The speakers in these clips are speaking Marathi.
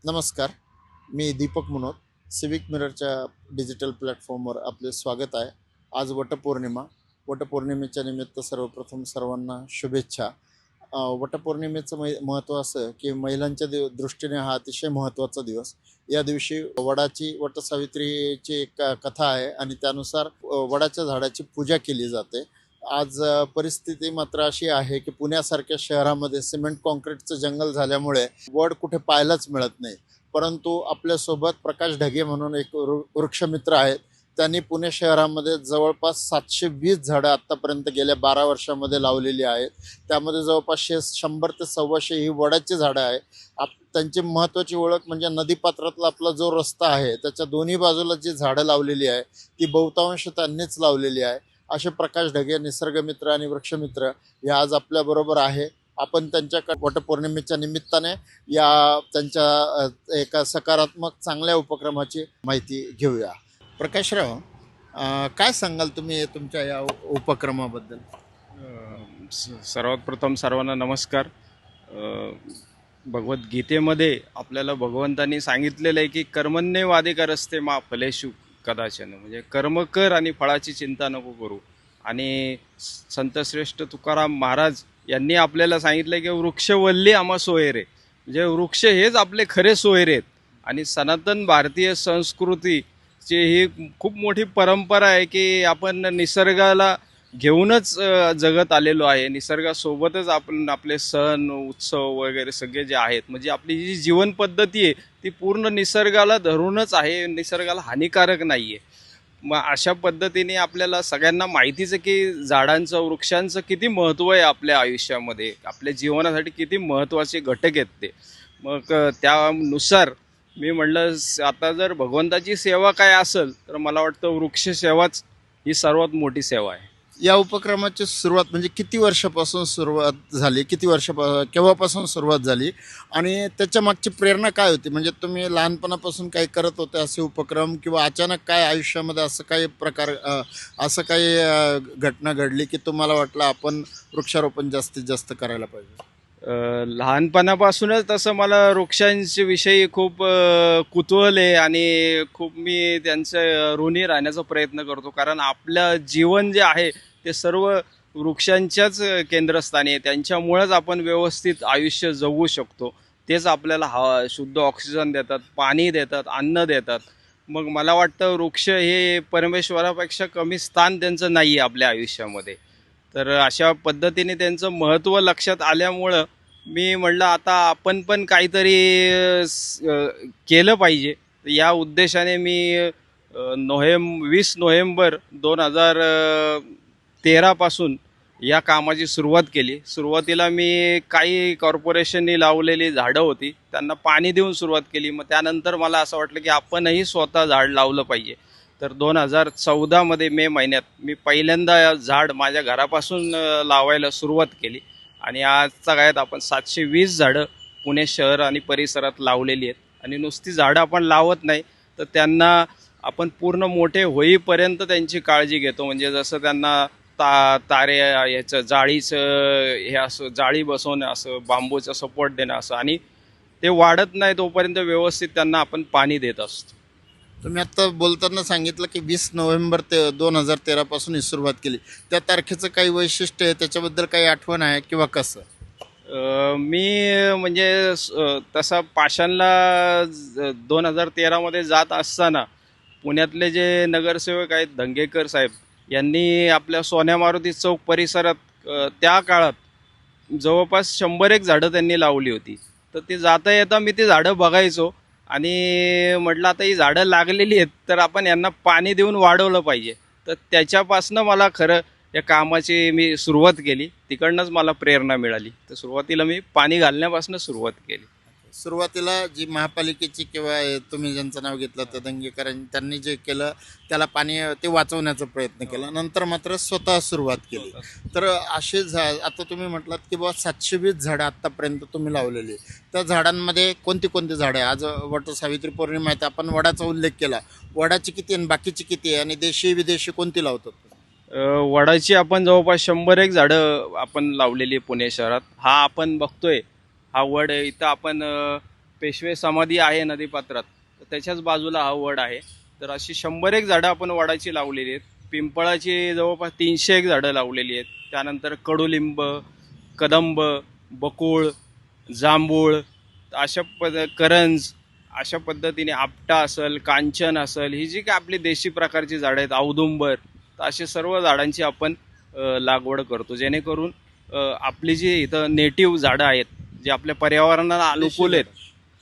नमस्कार. मी दीपक मनोत. सिविक मिररच्या डिजिटल प्लॅटफॉर्मवर आपले स्वागत आहे. आज वटपौर्णिमा. वटपौर्णिमेच्या निमित्त सर्वप्रथम सर्वांना शुभेच्छा. वटपौर्णिमेचं महत्त्व असं की महिलांच्या दृष्टीने हा अतिशय महत्त्वाचा दिवस. या दिवशी वटसावित्रीची एक कथा आहे आणि त्यानुसार वडाच्या झाडाची पूजा केली जाते. आज परिस्थिती मात्र अशी आहे की पुण्यासारख्या शहरामध्ये सिमेंट कॉन्क्रीटचं जंगल झाल्यामुळे वड कुठे पाहायलाच मिळत नाही. परंतु आपल्यासोबत प्रकाश ढगे म्हणून एक वृक्षमित्र आहेत. त्यांनी पुणे शहरामध्ये जवळपास 720 झाडं आत्तापर्यंत गेल्या 12 वर्षामध्ये लावलेली आहेत. त्यामध्ये जवळपास 100 ते 125 ही वडाची झाडं आहे. त्यांची महत्त्वाची ओळख म्हणजे नदीपात्रातला आपला जो रस्ता आहे त्याच्या दोन्ही बाजूला जी झाडं लावलेली आहे ती बहुतांश त्यांनीच लावलेली आहे. असे प्रकाश ढगे निसर्गमित्र आणि वृक्षमित्र हे आज आपल्याबरोबर आहे. आपण त्यांच्या वटपौर्णिमेच्या निमित्ताने त्यांच्या एका सकारात्मक चांगल्या उपक्रमाची माहिती घेऊया. प्रकाशराव, काय सांगाल तुम्ही तुमच्या या उपक्रमाबद्दल? सर्वात प्रथम सर्वांना नमस्कार. भगवद्गीतेमध्ये आपल्याला भगवंतांनी सांगितलेलं आहे की कर्मण्येवाधिकारस्ते मा फलेषु कदाचन, म्हणजे कर्म कर आणि फळाची चिंता नको करू. आणि संतश्रेष्ठ तुकाराम महाराज यांनी आपल्याला सांगितलं की वृक्षवल्ली आम्हा सोयरे, म्हणजे वृक्ष हेच आपले खरे सोयरे आहेत. आणि सनातन भारतीय संस्कृतीची ही खूप मोठी परंपरा आहे की आपण निसर्गाला घेऊनच जगत आलेलो आहे. निसर्गासोबतच आपण आपले सण उत्सव वगैरे सगळे जे आहेत, म्हणजे आपली जी जीवन पद्धती आहे ती पूर्ण निसर्गाला धरूनच आहे, निसर्गाला हानिकारक नाही आहे. मग अशा पद्धतीने आपल्याला सगळ्यांना माहितीच आहे की झाडांचं वृक्षांचं किती महत्त्व आहे आपल्या आयुष्यामध्ये, आपल्या जीवनासाठी किती महत्त्वाचे घटक आहेत ते. मग त्यानुसार मी म्हटलं आता जर भगवंताची सेवा काय असेल तर मला वाटतं वृक्ष सेवाच ही सर्वात मोठी सेवा आहे. या उपक्रमाची सुरुवात म्हणजे किती वर्षापासून सुरुवात झाली, केव्हापासून सुरुवात झाली आणि त्याच्या मागची प्रेरणा काय होती? म्हणजे तुम्ही लहानपणापासून काही करत होते असे उपक्रम, किंवा अचानक काय आयुष्यामध्ये असं काही घटना घडली की तुम्हाला वाटलं आपण वृक्षारोपण जास्तीत जास्त करायला पाहिजे? लहानपणापासूनच तसं मला वृक्षांच्या विषयी खूप कुतूहल आहे आणि खूप मी त्यांचं ऋणी राहण्याचा प्रयत्न करतो. कारण आपलं जीवन जे आहे ते सर्व वृक्षांच्याच केंद्रस्थानी आहे. त्यांच्यामुळेच आपण व्यवस्थित आयुष्य जगू शकतो. तेच आपल्याला शुद्ध ऑक्सिजन देतात, पाणी देतात, अन्न देतात. मग मला वाटतं वृक्ष हे परमेश्वरापेक्षा कमी स्थान त्यांचं नाही आहे आपल्या आयुष्यामध्ये. तर अशा पद्धतीने त्यांचं महत्त्व लक्षात आल्यामुळं मी म्हटलं आता आपण पण काहीतरी केलं पाहिजे. या उद्देशाने मी 20 नोव्हेंबर 2013 पासून या कामाची सुरुवात केली. सुरुवातीला मी काही कॉर्पोरेशननी लावलेली झाडं होती त्यांना पाणी देऊन सुरुवात केली. मग त्यानंतर मला असं वाटलं की आपणही स्वतः झाड लावलं पाहिजे. तर 2014 मे महिन्यात मी पहिल्यांदा झाड माझ्या घरापासून लावायला सुरुवात केली. आणि आजच्या काळात आपण 720 झाडं पुणे शहर आणि परिसरात लावलेली आहेत. आणि नुसती झाडं आपण लावत नाही तर त्यांना आपण पूर्ण मोठे होईपर्यंत त्यांची काळजी घेतो. म्हणजे जसं त्यांना तारे ह्याचं जाळीचं हे असं जाळी बसवणं, असं बांबूचं सपोर्ट देणं असं, आणि ते वाढत नाही तोपर्यंत व्यवस्थित त्यांना आपण पाणी देत असतो. तुम्ही आत्ता बोलताना सांगितलं की 20 नोव्हेंबर 2013 पासून ही सुरुवात केली. त्या तारखेचं काही वैशिष्ट्य आहे, त्याच्याबद्दल काही आठवण आहे किंवा कसं? मी म्हणजे तसा पाषाणला 2013 जात असताना पुण्यातले जे नगरसेवक आहेत धंगेकर साहेब यांनी आपल्या सोन्या मारुती चौक परिसरात त्या काळात जवळपास 100 झाडं त्यांनी लावली होती. तर ती जाता येता मी ती झाडं बघायचो आणि म्हटलं आता ही झाडं लागलेली आहेत तर आपण यांना पाणी देऊन वाढवलं पाहिजे. तर त्याच्यापासनं मला खरं या कामाची मी सुरुवात केली. तिकडनंच मला प्रेरणा मिळाली. तर सुरुवातीला मी पाणी घालण्यापासून सुरुवात केली. सुरुवातीला जी महापालिकेची किंवा तुम्ही ज्यांचं नाव घेतलं तर दंगेकरांनी, त्यांनी जे केलं त्याला पाणी ते वाचवण्याचा प्रयत्न केला. नंतर मात्र स्वतः सुरुवात केली. तर असे आता तुम्ही म्हटलात की बाबा 720 झाडं आत्तापर्यंत तुम्ही लावलेली. त्या झाडांमध्ये कोणती कोणती झाडं आहे? आज वटसावित्री पौर्णिमा आहे, आपण वडाचा उल्लेख केला. वडाची किती आणि बाकीची किती आहे, आणि देशी विदेशी कोणती लावतात? वडाची आपण जवळपास 100 झाडं आपण लावलेली आहे पुणे शहरात. हा आपण बघतोय हा वड इथं आपण पेशवे समाधी आहे नदीपात्रात, तर त्याच्याच बाजूला हा वड आहे. तर अशी 100 झाडं आपण वडाची लावलेली आहेत. पिंपळाची जवळपास 300 झाडं लावलेली आहेत. त्यानंतर कडुलिंब, कदंब, बकुळ, जांभूळ, करंज, अशा पद्धतीने आपटा असेल, कांचन असेल, ही जी काय आपली देशी प्रकारची झाडं आहेत, औदुंबर, तर असे सर्व झाडांची आपण लागवड करतो, जेणेकरून आपली जी इथं नेटिव्ह झाडं आहेत, जे आपल्या पर्यावरणाला अनुकूल आहेत,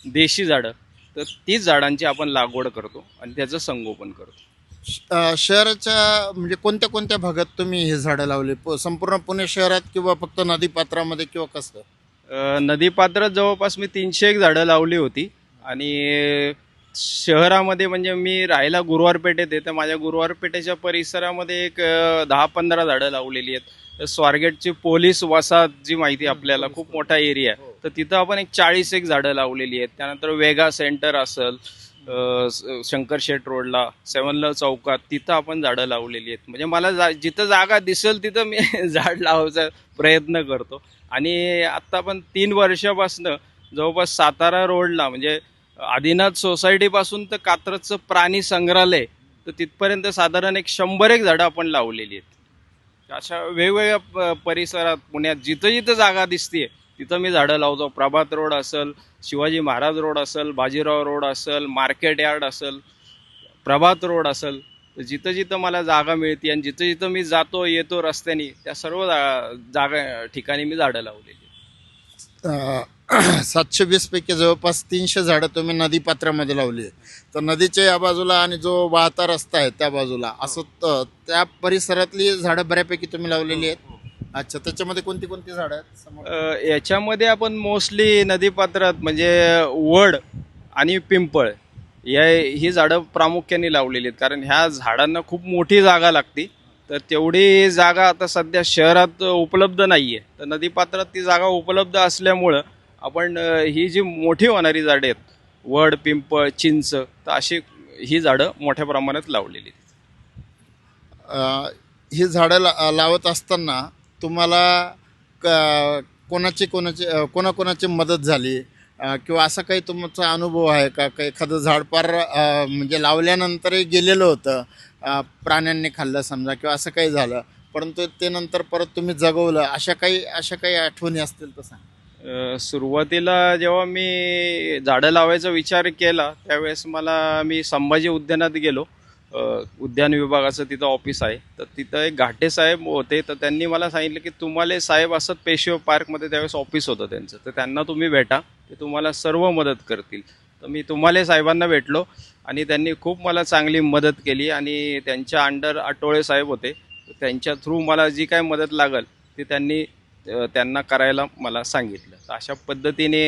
देशी झाडं, तर तीच झाडांची आपण लागवड करतो आणि त्याचं संगोपन करतो. शहराच्या म्हणजे कोणत्या कोणत्या भागात तुम्ही हे झाडं लावले? संपूर्ण पुणे शहरात किंवा फक्त नदीपात्रामध्ये किंवा कसं? नदीपात्रात जवळपास मी 300 झाडं लावली होती आणि शहरामध्ये म्हणजे मी राहायला गुरुवारपेठेत आहे, तर माझ्या गुरुवारपेठेच्या परिसरामध्ये एक 10-15 झाडं लावलेली आहेत. तर स्वारगेटची पोलीस वसाहत जी माहिती आपल्याला, खूप मोठा एरिया आहे, तर तिथं आपण एक 40 झाडं लावलेली आहेत. त्यानंतर वेगा सेंटर असेल, शंकरशेठ रोडला, सेवनला चौकात, तिथं आपण झाडं लावलेली आहेत. म्हणजे मला जिथं जागा दिसेल तिथं मी झाड लावायचा प्रयत्न करतो. आणि आत्ता पण 3 वर्षापासनं जवळपास सातारा रोडला, म्हणजे आदिनाथ सोसायटीपासून तर कात्रजचं प्राणी संग्रहालय, तर तिथपर्यंत साधारण एक 100 झाडं आपण लावलेली आहेत. अशा वेगवेगळ्या परिसरात पुण्यात जिथं जिथं जागा दिसते तिथं मी झाडं लावतो. प्रभात रोड असेल, शिवाजी महाराज रोड असेल, बाजीराव रोड असेल, मार्केट यार्ड असेल, प्रभात रोड असेल, तर जिथं जिथं मला जागा मिळते आणि जिथं जिथं मी जातो येतो रस्त्याने, त्या सर्व जागा ठिकाणी मी झाडं लावलेली. 720 पैकी जवळपास 300 झाडं तुम्ही नदीपात्रामध्ये लावली. तर नदीच्या या बाजूला आणि जो वाहता रस्ता आहे त्या बाजूला असं त्या परिसरातली झाडं बऱ्यापैकी तुम्ही लावलेली आहेत. अच्छा, त्याच्यामध्ये कोणती कोणती झाडं आहेत समोर? याच्यामध्ये आपण मोस्टली नदीपात्रात म्हणजे वड आणि पिंपळ ही झाडं प्रामुख्याने लावलेली आहेत, कारण ह्या झाडांना खूप मोठी जागा लागते. तर तेवढी जागा आता सध्या शहरात उपलब्ध नाहीये, तर नदीपात्रात ती जागा उपलब्ध असल्यामुळं आपण ही जी मोठी होणारी झाडे आहेत, वड, पिंपळ, चिंच, तर अशी ही झाडं मोठ्या प्रमाणात लावलेली आहेत. ही झाडं लावत असताना तुम्हाला कोणाकोणाची मदत झाली किंवा असा काही तुमचा अनुभव आहे का? एखादं झाड पार म्हणजे लावल्यानंतरही गेलेलं होतं, प्राण्यांनी खाल्लं समजा किंवा असं काही झालं, परंतु ते नंतर परत तुम्ही जगवलं, अशा काही आठवणी असतील तर सांग. सुरुवातीला जेव्हा मी झाडं लावायचा विचार केला त्यावेळेस मी संभाजी उद्यानात गेलो. उद्यान विभागाचं तिथं ऑफिस आहे, तर तिथं एक घाटे साहेब होते. तर त्यांनी मला सांगितलं की तुम्हाला साहेब असत पेशवे पार्कमध्ये, त्यावेळेस ऑफिस होतं त्यांचं, तर त्यांना तुम्ही भेटा, ते तुम्हाला सर्व मदत करतील. तर मी तुम्हाला साहेबांना भेटलो आणि त्यांनी खूप मला चांगली मदत केली. आणि त्यांच्या अंडर आटोळे साहेब होते, त्यांच्या थ्रू मला जी काय मदत लागल ती त्यांना करायला मला सांगितलं. तर अशा पद्धतीने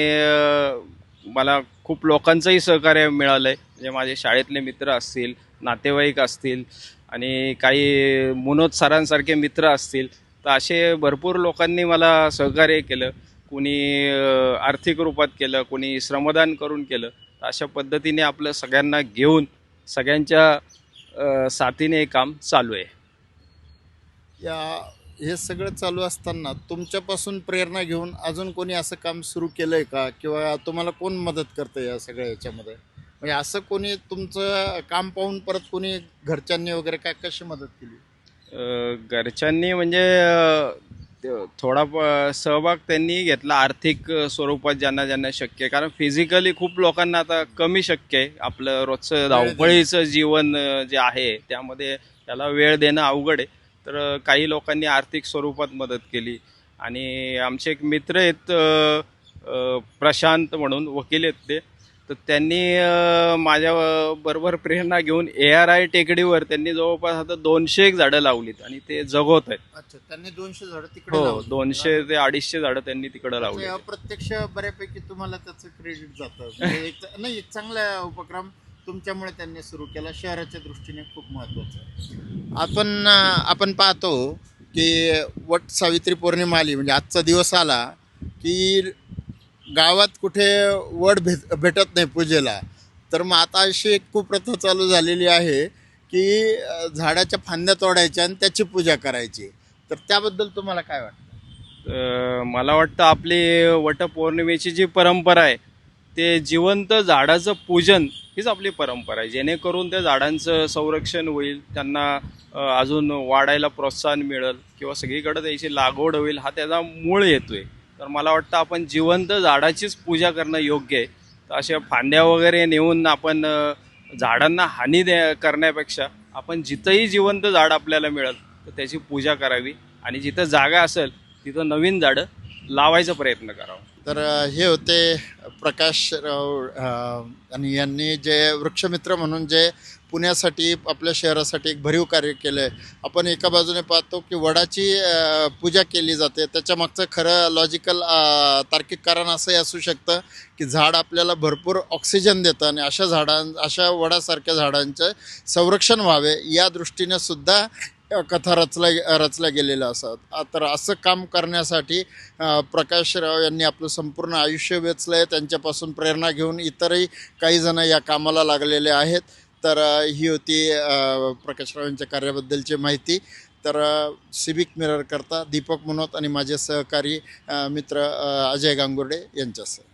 मला खूप लोकांचंही सहकार्य मिळालं आहे. म्हणजे माझे शाळेतले मित्र असतील, नातेवाईक असतील आणि काही मनोज सरांसारखे मित्र असतील, तर असे भरपूर लोकांनी मला सहकार्य केलं. कोणी आर्थिक रूपात केलं, कोणी श्रमदान करून केलं. तर अशा पद्धतीने आपलं सगळ्यांना घेऊन सगळ्यांच्या साथीने हे काम चालू आहे. हे सगळं चालू असताना तुमच्यापासून प्रेरणा घेऊन अजून कोणी असं काम सुरू केलंय का? किंवा तुम्हाला कोण मदत करतं या सगळ्या याच्यामध्ये? म्हणजे असं कोणी तुमचं काम पाहून परत कोणी घरच्यांनी वगैरे कशी मदत केली? घरच्यांनी म्हणजे थोडा सहभाग त्यांनी घेतला आर्थिक स्वरूपात, ज्यांना ज्यांना शक्य आहे. कारण फिजिकली खूप लोकांना आता कमी शक्य आहे. आपलं रोजचं धावपळीचं जीवन जे आहे त्यामध्ये त्याला वेळ देणं अवघड आहे. तर काही लोकांनी आर्थिक स्वरूपात मदत केली. आणि आमचे एक मित्र आहेत, प्रशांत म्हणून वकील आहेत ते, तर त्यांनी माझ्या बरोबर प्रेरणा घेऊन ARI टेकडीवर त्यांनी जवळपास आता 200 झाडं लावलीत आणि ते जगवत आहेत. अच्छा, त्यांनी 200 झाडं तिकडे हो, लावली. 200 ते 250 झाडं त्यांनी तिकडे लावली. अप्रत्यक्ष बऱ्यापैकी तुम्हाला त्याचं क्रेडिट जातं. म्हणजे एक चांगला उपक्रम तुमच्यामुळे त्यांनी सुरू केला, शहराच्या दृष्टीने खूप महत्त्वाचं आहे. आपण पाहतो की वट सावित्री पौर्णिमा आली, म्हणजे आजचा दिवस आला की गावात कुठे वड भेटत नाही पूजेला. तर मग आता अशी एक कुप्रथा चालू झालेली आहे की झाडाच्या फांद्या तोडायच्या आणि त्याची पूजा करायची. तर त्याबद्दल तुम्हाला काय वाटतं? मला वाटतं आपली वटपौर्णिमेची जी परंपरा आहे ते जिवंत झाडाचं पूजन हीच आपली परंपरा आहे, जेणेकरून त्या झाडांचं संरक्षण होईल, त्यांना अजून वाढायला प्रोत्साहन मिळेल किंवा सगळीकडे त्याची लागवड होईल, हा त्याचा मूळ येतोय. तर मला वाटतं आपण जिवंत झाडाचीच पूजा करणं योग्य आहे. तर अशा फांद्या वगैरे नेऊन आपण झाडांना हानी करण्यापेक्षा आपण जिथंही जिवंत झाड आपल्याला मिळेल तर त्याची पूजा करावी आणि जिथं जागा असेल तिथं नवीन झाडं लावायचा प्रयत्न करावा. तर हे होते प्रकाशराव आणि यांनी जे वृक्षमित्र म्हणून जे पुण्यासाठी आपल्या शहरासाठी एक भरीव कार्य केलं आहे. आपण एका बाजूने पाहतो की वडाची पूजा केली जाते, त्याच्या मागचं खरं लॉजिकल तार्किक कारण असंही असू शकतं की झाड आपल्याला भरपूर ऑक्सिजन देतं आणि अशा वडासारख्या झाडांचं संरक्षण व्हावे या दृष्टीने सुद्धा कथा रचल्या गेलेल्या असतात. तर असं काम करण्यासाठी प्रकाशराव यांनी आपलं संपूर्ण आयुष्य वेचलं आहे. त्यांच्यापासून प्रेरणा घेऊन इतरही काही जण या कामाला लागलेले आहेत. तर ही होती प्रकाशराव यांच्या कार्याबद्दलची माहिती. तर सिविक मिरर करता दीपक मनोत आणि माझे सहकारी मित्र अजय गांगुर्डे यांच्यासह.